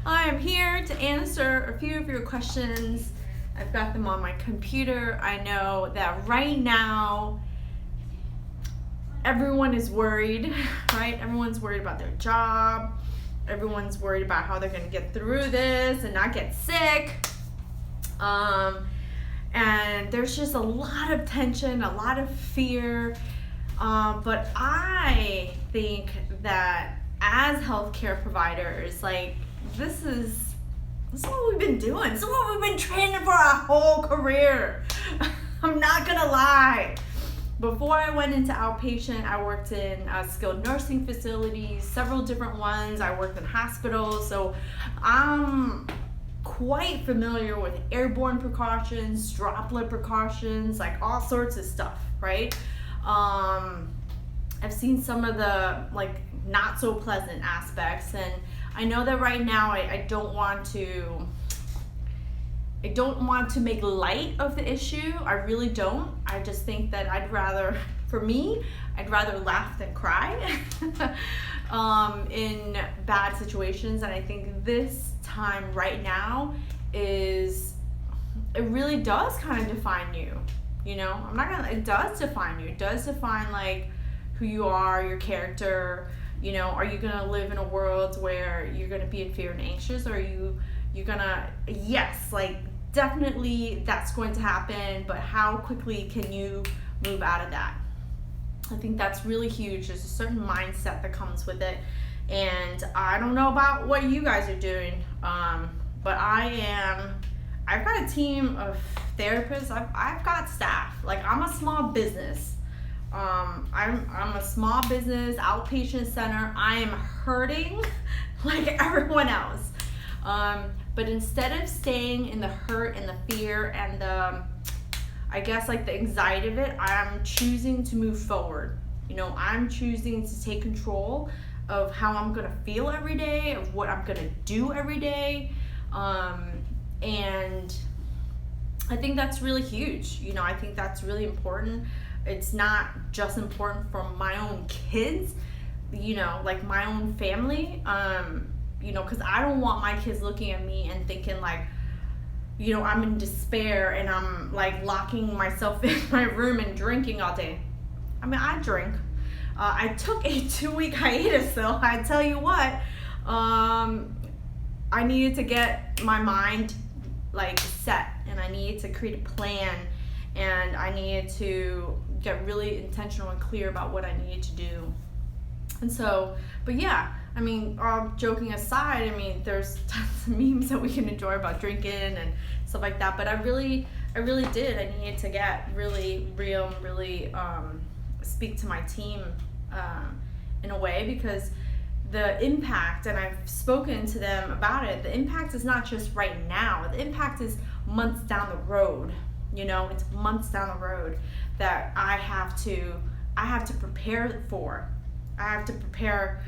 I am here to answer a few of your questions. I've got them on my computer. I know that right now everyone is worried, right? Everyone's worried about their job. Everyone's worried about how they're going to get through this and not get sick. And there's just a lot of tension, a lot of fear. But I think that as healthcare providers, like, this is what we've been doing. This is what we've been training for our whole career. I'm not gonna lie. Before I went into outpatient, I worked in skilled nursing facilities, several different ones. I worked in hospitals, so I'm quite familiar with airborne precautions, droplet precautions, like all sorts of stuff, right? I've seen some of the like not so pleasant aspects, and I know that right now I don't want to make light of the issue. I really don't. I just think that I'd rather laugh than cry in bad situations. And I think this time right now it really does kind of define you. You know, it does define you. It does define like who you are, your character. You know, are you gonna live in a world where you're gonna be in fear and anxious, or you're gonna, yes, like, definitely that's going to happen, but how quickly can you move out of that? I think that's really huge. There's a certain mindset that comes with it, and I don't know about what you guys are doing, but I've got a team of therapists. I've got staff. Like, I'm a small business. I'm a small business, outpatient center. I am hurting like everyone else. But instead of staying in the hurt and the fear and the, I guess, like, the anxiety of it, I'm choosing to move forward. You know, I'm choosing to take control of how I'm gonna feel every day, of what I'm gonna do every day. And I think that's really huge. You know, I think that's really important. It's not just important for my own kids, you know, like my own family, you know, because I don't want my kids looking at me and thinking like, you know, I'm in despair and I'm like locking myself in my room and drinking all day. I mean, I drink. I took a 2-week hiatus though. I tell you what, I needed to get my mind like set, and I needed to create a plan, and I needed to get really intentional and clear about what I needed to do. And so, but yeah, I mean, all joking aside, I mean, there's tons of memes that we can enjoy about drinking and stuff like that, but I really did. I needed to get really real and really speak to my team in a way, because the impact, and I've spoken to them about it, the impact is not just right now. The impact is months down the road. You know, it's months down the road that I have to prepare for. I have to prepare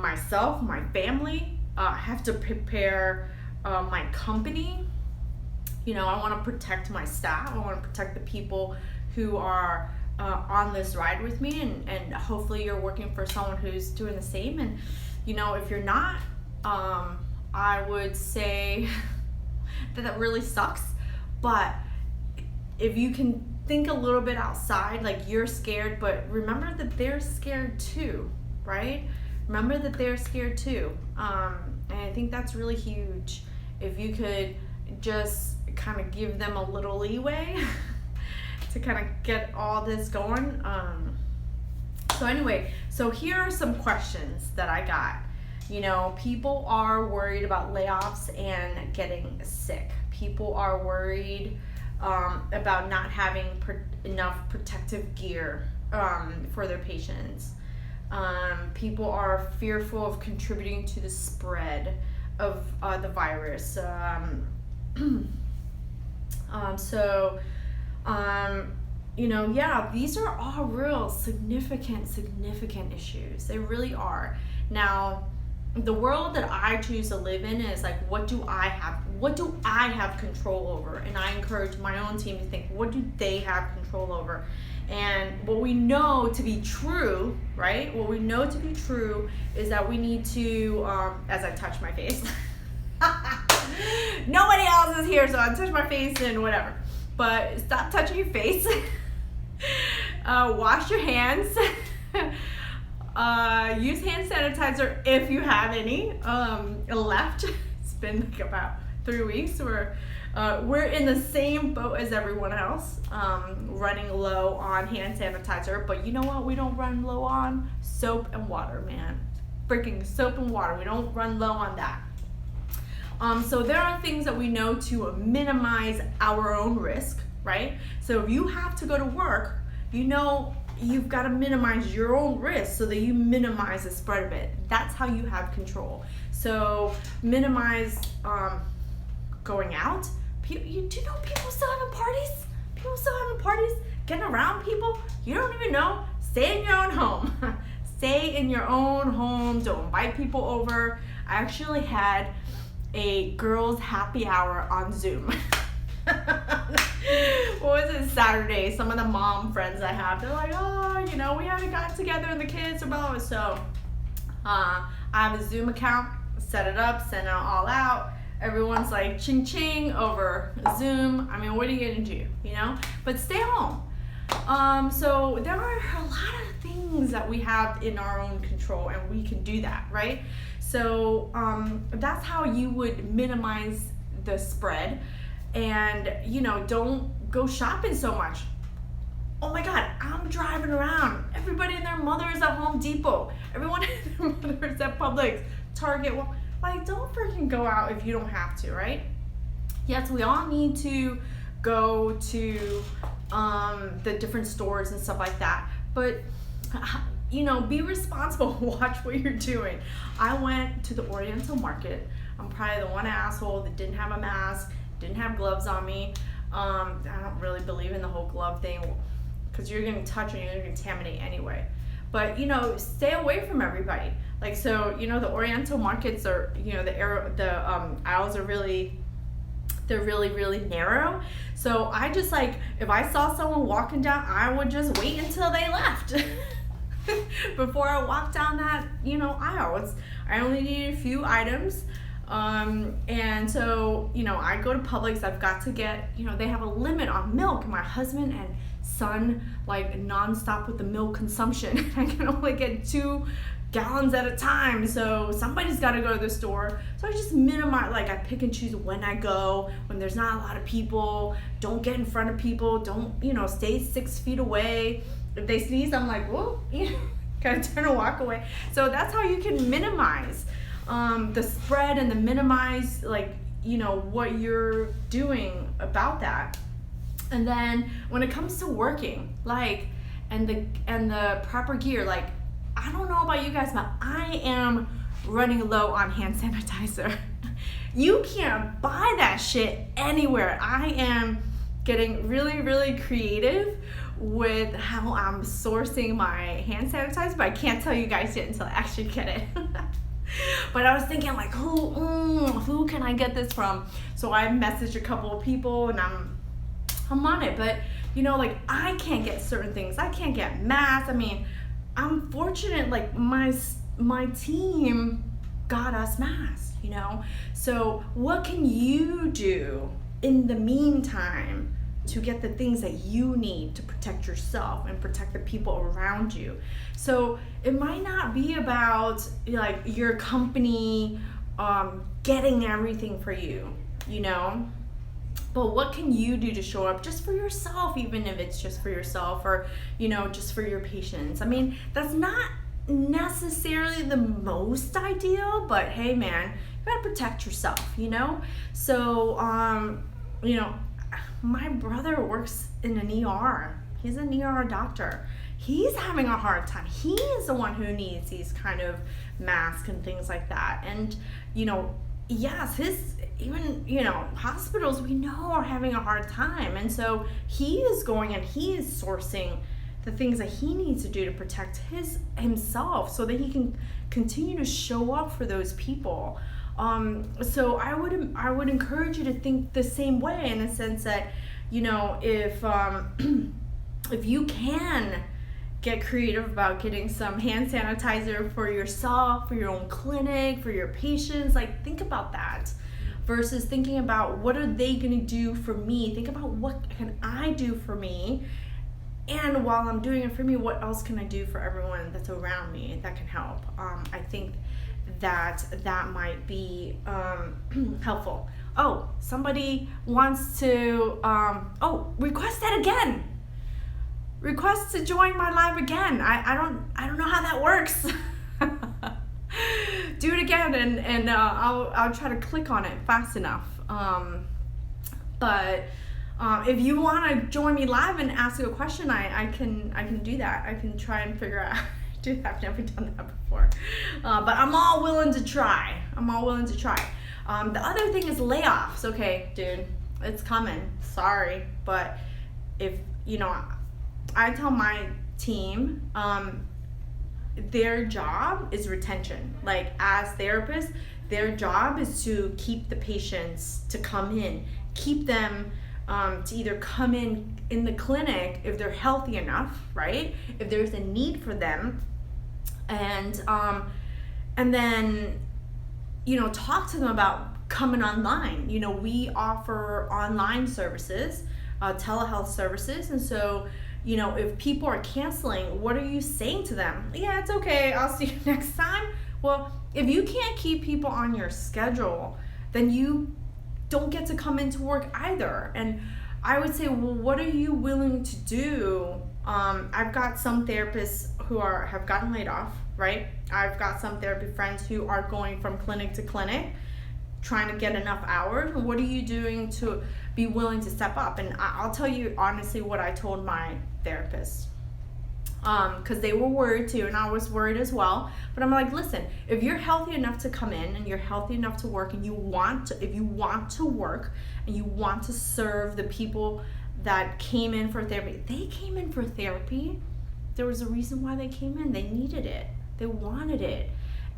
myself, my family. I have to prepare my company. You know, I want to protect my staff. I want to protect the people who are on this ride with me, and hopefully you're working for someone who's doing the same. And, you know, if you're not, I would say that really sucks. But if you can think a little bit outside, like, you're scared, but remember that they're scared too, right? Remember that they're scared too. And I think that's really huge. If you could just kind of give them a little leeway to kind of get all this going. So anyway, so here are some questions that I got. You know, people are worried about layoffs and getting sick. People are worried about not having enough protective gear for their patients. People are fearful of contributing to the spread of the virus. You know, yeah, these are all real significant issues. They really are. Now, the world that I choose to live in is like, what do I have control over? And I encourage my own team to think, what do they have control over? And what we know to be true, right? What we know to be true is that we need to, as I touch my face, nobody else is here, so I touch my face and whatever. But stop touching your face. Wash your hands. Use hand sanitizer if you have any left. It's been like about 3 weeks. We're in the same boat as everyone else, running low on hand sanitizer. But you know what? We don't run low on soap and water, man. Freaking soap and water. We don't run low on that. So there are things that we know to minimize our own risk, right? So if you have to go to work, you know you've got to minimize your own risk so that you minimize the spread of it. That's how you have control. So minimize going out. Do you know people still having parties? People still having parties, getting around people you don't even know. Stay in your own home. Stay in your own home. Don't invite people over. I actually had a girls' happy hour on Zoom. What was it, Saturday? Some of the mom friends I have, they're like, oh, you know, we haven't got together and the kids are blah. So I have a Zoom account, set it up, send it all out. Everyone's like ching ching over Zoom. I mean, what are you gonna do, you know? But stay home. So there are a lot of things that we have in our own control, and we can do that, right? So that's how you would minimize the spread. And, you know, don't go shopping so much. Oh my God, I'm driving around. Everybody and their mother is at Home Depot. Everyone and their mother is at Publix, Target. Well, like, don't freaking go out if you don't have to, right? Yes, we all need to go to the different stores and stuff like that. But, you know, be responsible. Watch what you're doing. I went to the Oriental Market. I'm probably the one asshole that didn't have a mask, didn't have gloves on me. I don't really believe in the whole glove thing because you're going to touch and you're going to contaminate anyway. But, you know, stay away from everybody. Like, so, you know, the Oriental markets are, you know, the aisles are really, they're really, really narrow. So I just, like, if I saw someone walking down, I would just wait until they left before I walked down that, you know, aisle. I only needed a few items. And so, you know, I go to Publix, I've got to get, you know, they have a limit on milk. My husband and son, like, nonstop with the milk consumption. I can only get 2 gallons at a time, so somebody's got to go to the store. So I just minimize, like, I pick and choose when I go, when there's not a lot of people. Don't get in front of people. Don't, you know, stay 6 feet away. If they sneeze, I'm like, whoa, you know, kind of turn and walk away. So that's how you can minimize the spread and the minimize, like, you know, what you're doing about that. And then when it comes to working, like, and the proper gear, like, I don't know about you guys, but I am running low on hand sanitizer. You can't buy that shit anywhere. I am getting really, really creative with how I'm sourcing my hand sanitizer, but I can't tell you guys yet until I actually get it. But I was thinking, like, who can I get this from? So I messaged a couple of people, and I'm on it. But, you know, like, I can't get certain things. I can't get masks. I mean, I'm fortunate, like, my team got us masks, you know? So what can you do in the meantime to get the things that you need to protect yourself and protect the people around you? So it might not be about, like, your company getting everything for you, you know? But what can you do to show up just for yourself, even if it's just for yourself, or, you know, just for your patients? I mean, that's not necessarily the most ideal, but hey, man, you gotta protect yourself, you know? So, you know, my brother works in an ER. He's an ER doctor. He's having a hard time. He is the one who needs these kind of masks and things like that. And, you know, yes, even, you know, hospitals we know are having a hard time. And so he is going and he is sourcing the things that he needs to do to protect himself so that he can continue to show up for those people. So I would encourage you to think the same way, in a sense that, if if you can get creative about getting some hand sanitizer for yourself, for your own clinic, for your patients, like, think about that versus thinking about what are they going to do for me. Think about what can I do for me, and while I'm doing it for me, what else can I do for everyone that's around me that can help. I think that might be helpful. Oh, somebody wants to request that again. Request to join my live again. I don't know how that works. Do it again, and I'll try to click on it fast enough. But if you want to join me live and ask a question, I can do that. I can try and figure out how to do that. I've never done that before. But I'm all willing to try. The other thing is layoffs. Okay, dude, it's coming. Sorry, but if I tell my team, their job is retention. Like, as therapists, their job is to keep the patients to come in, keep them to either come in the clinic if they're healthy enough, right? If there's a need for them, and then talk to them about coming online. We offer online services, telehealth services, and so if people are canceling, what are you saying to them? Yeah, it's okay, I'll see you next time. Well, if you can't keep people on your schedule, then you don't get to come into work either. And I would say, well, what are you willing to do? I've got some therapists who have gotten laid off, right? I've got some therapy friends who are going from clinic to clinic, trying to get enough hours. What are you doing to be willing to step up? And I'll tell you honestly what I told my therapist, because they were worried too, and I was worried as well. But I'm like, listen, if you're healthy enough to come in and you're healthy enough to work, and if you want to work and you want to serve the people that came in for therapy, they came in for therapy. There was a reason why they came in. They needed it. They wanted it.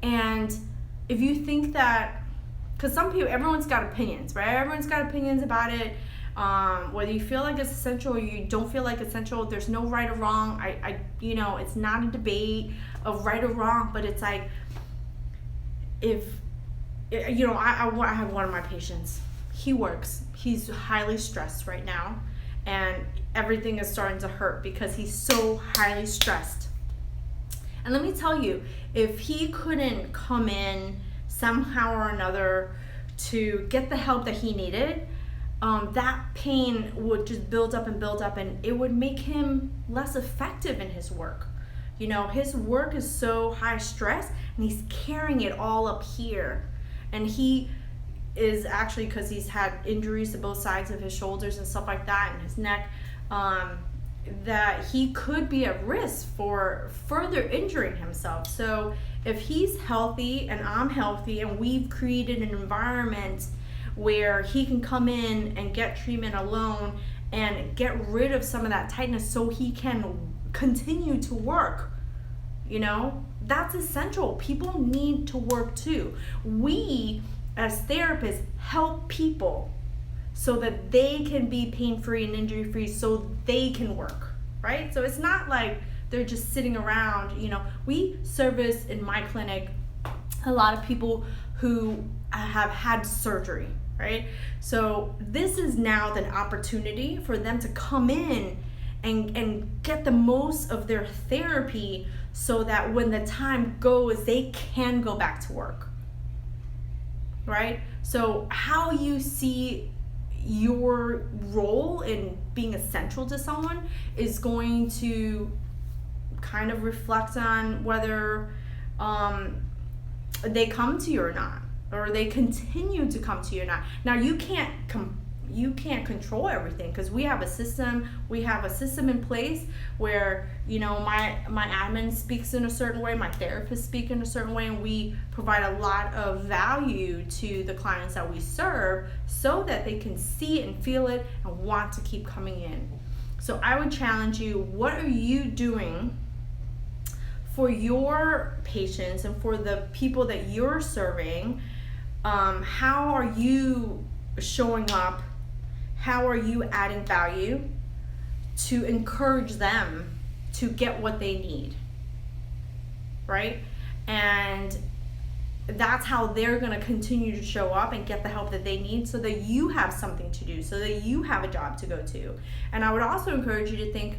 And if you think that, because some people, everyone's got opinions, right? Everyone's got opinions about it. Whether you feel like it's essential or you don't feel like it's essential, there's no right or wrong. It's not a debate of right or wrong, but it's like, I have one of my patients. He works. He's highly stressed right now, and everything is starting to hurt because he's so highly stressed. And let me tell you, if he couldn't come in somehow or another to get the help that he needed, that pain would just build up, and it would make him less effective in his work. His work is so high stress, and he's carrying it all up here. And he is actually, because he's had injuries to both sides of his shoulders and stuff like that, and his neck, that he could be at risk for further injuring himself. So if he's healthy and I'm healthy, and we've created an environment where he can come in and get treatment alone and get rid of some of that tightness so he can continue to work, that's essential. People need to work too. We as therapists help people so that they can be pain-free and injury-free, so they can work, right? So it's not like they're just sitting around. We service in my clinic a lot of people who have had surgery, right? So this is now the opportunity for them to come in and get the most of their therapy, so that when the time goes, they can go back to work, right? So how you see your role in being essential to someone is going to kind of reflect on whether they come to you or not, or they continue to come to you or not. Now, you can't control everything, because we have a system in place where my admin speaks in a certain way, my therapist speak in a certain way, and we provide a lot of value to the clients that we serve so that they can see it and feel it and want to keep coming in. So I would challenge you, what are you doing for your patients and for the people that you're serving? How are you showing up? How are you adding value to encourage them to get what they need, right? And that's how they're going to continue to show up and get the help that they need, so that you have something to do, so that you have a job to go to. And I would also encourage you to think,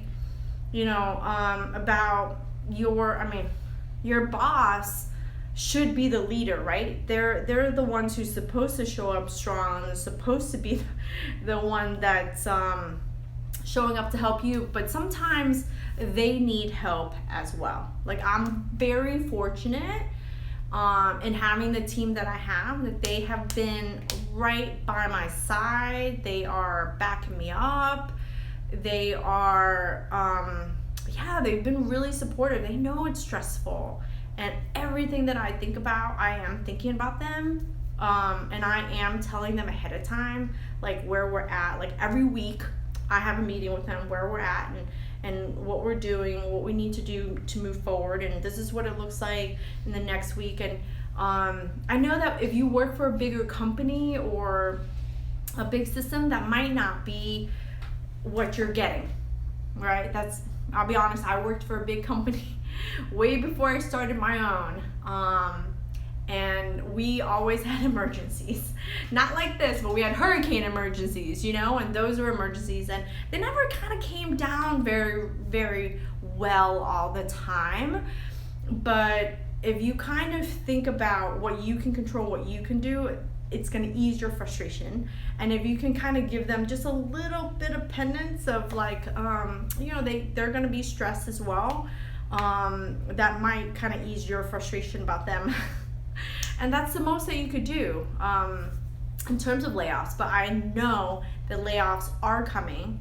about your boss should be the leader, right? They're the ones who's supposed to show up strong. They're supposed to be the one that's showing up to help you, but sometimes they need help as well. Like, I'm very fortunate in having the team that I have, that they have been right by my side. They are backing me up. They are, they've been really supportive. They know it's stressful, and everything that I think about, I am thinking about them, and I am telling them ahead of time, like, where we're at. Like, every week I have a meeting with them where we're at and what we're doing, what we need to do to move forward, and this is what it looks like in the next week. And I know that if you work for a bigger company or a big system, that might not be what you're getting, right? I'll be honest, I worked for a big company way before I started my own, and we always had emergencies. Not like this, but we had hurricane emergencies, and those were emergencies, and they never kind of came down very, very well all the time. But if you kind of think about what you can control, what you can do, it's going to ease your frustration. And if you can kind of give them just a little bit of penance of, like, they're going to be stressed as well, that might kind of ease your frustration about them. And that's the most that you could do in terms of layoffs. But I know that layoffs are coming.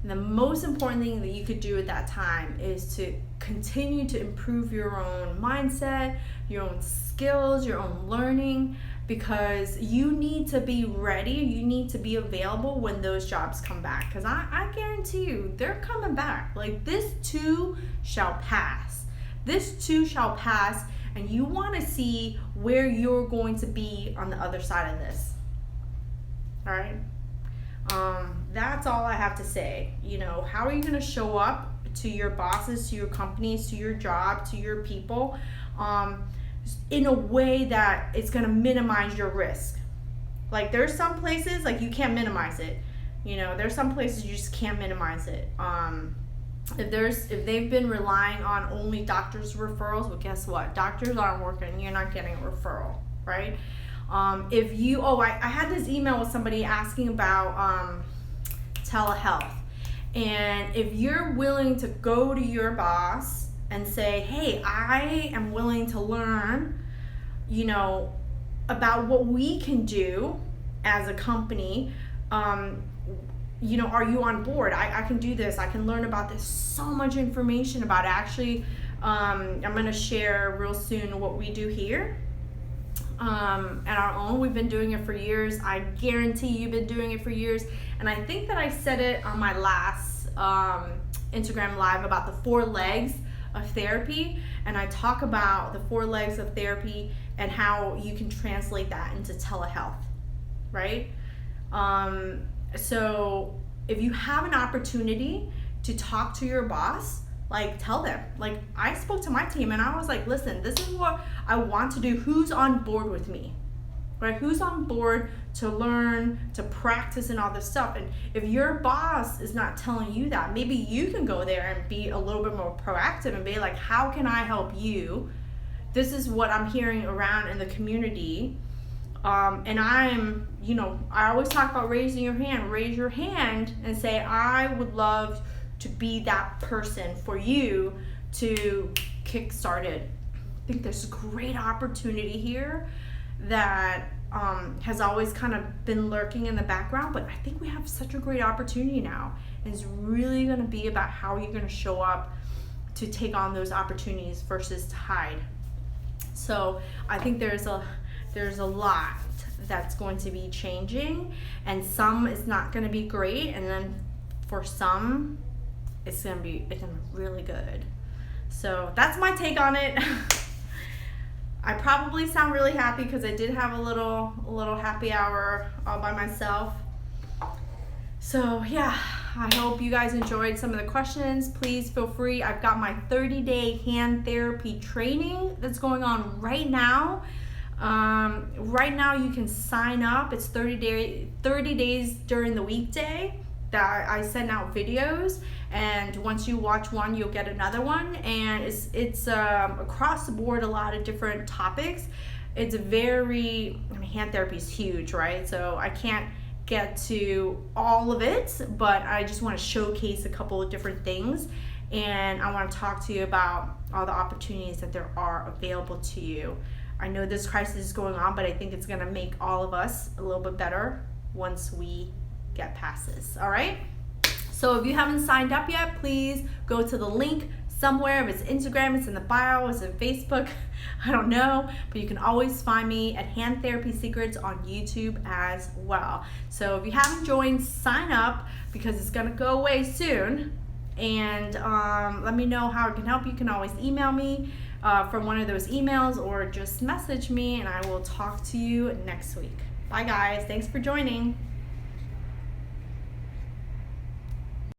And the most important thing that you could do at that time is to continue to improve your own mindset, your own skills, your own learning, because you need to be ready. You need to be available when those jobs come back, because I guarantee you they're coming back. Like, this too shall pass. This too shall pass. And you want to see where you're going to be on the other side of this. All right? That's all I have to say. How are you going to show up to your bosses, to your companies, to your job, to your people, in a way that it's going to minimize your risk? Like, there's some places, like, you can't minimize it. There's some places you just can't minimize it. If they've been relying on only doctors' referrals, well, guess what? Doctors aren't working. You're not getting a referral, right? I had this email with somebody asking about telehealth. And if you're willing to go to your boss and say, hey, I am willing to learn, about what we can do as a company, are you on board? I can do this. I can learn about this. So much information about it. Actually, I'm going to share real soon what we do here at our own. We've been doing it for years. I guarantee you've been doing it for years. And I think that I said it on my last Instagram Live about the 4 legs of therapy. And I talk about the 4 legs of therapy and how you can translate that into telehealth, right? So if you have an opportunity to talk to your boss, like, tell them. Like, I spoke to my team and I was like, listen, this is what I want to do. Who's on board with me? Right? Who's on board to learn, to practice, and all this stuff? And if your boss is not telling you that, maybe you can go there and be a little bit more proactive and be like, how can I help you? This is what I'm hearing around in the community. And I'm, I always talk about raising your hand. Raise your hand and say, I would love to be that person for you to kickstart it. I think there's a great opportunity here that has always kind of been lurking in the background, but I think we have such a great opportunity now. And it's really going to be about how you're going to show up to take on those opportunities versus to hide. So I think there's a lot that's going to be changing, and some is not going to be great, and then for some it's gonna be really good. So that's my take on it. I probably sound really happy because I did have a little happy hour all by myself. So yeah, I hope you guys enjoyed some of the questions. Please feel free. I've got my 30-day hand therapy training that's going on right now. Right now you can sign up. It's 30 days during the weekday that I send out videos, and once you watch one you'll get another one, and it's across the board, a lot of different topics. It's hand therapy is huge, right? So I can't get to all of it, but I just want to showcase a couple of different things, and I want to talk to you about all the opportunities that there are available to you. I know this crisis is going on, but I think it's going to make all of us a little bit better once we get past this. All right? So if you haven't signed up yet, please go to the link somewhere. If it's Instagram, it's in the bio, it's in Facebook, I don't know, but you can always find me at Hand Therapy Secrets on YouTube as well. So if you haven't joined, sign up because it's going to go away soon, and let me know how it can help. You can always email me from one of those emails, or just message me, and I will talk to you next week. Bye guys, thanks for joining.